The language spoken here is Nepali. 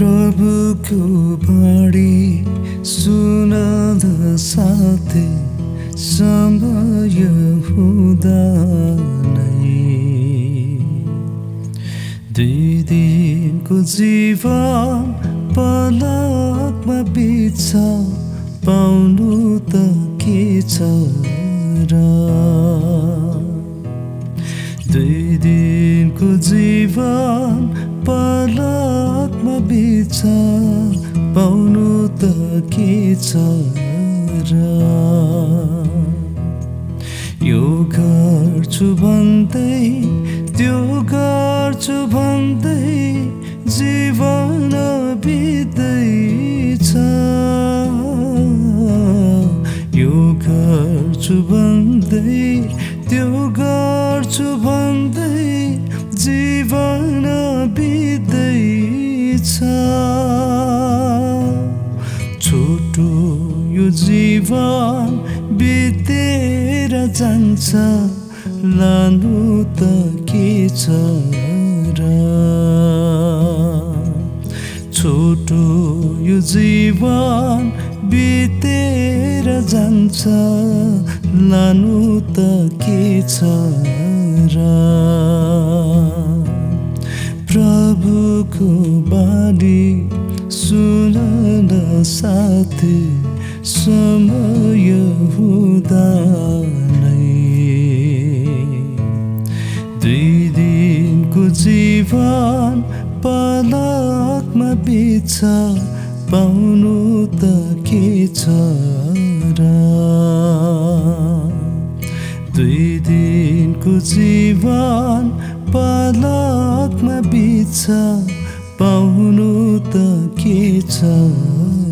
प्रभुको बाणी सुनाउँदा साथै समय हुँदा नै दुई दिनको जीवन पलकमा बित्छ पाउनु त के छ र दुई दिनको जीवन पलकमा बित्छ पाउनु त के छ र यो गर्छु भन्दै त्यो गर्छु भन्दै जीवन बित्दैछ यो गर्छु भन्दै त्यो गर्छु भन्दै जीवन बित्दैछ छोटो यो जीवन बितेर जान्छ लानु त के छ र छोटो यो जीवन बितेर जान्छ लानु त के छ र प्रभुको बाणी सुन साथै समय हुँदा नै दुई दिनको जीवन पलकमा बित्छ पाउनु त के छ र दुई दिनको जीवन पलकमा बित्छ पाउनु त के छ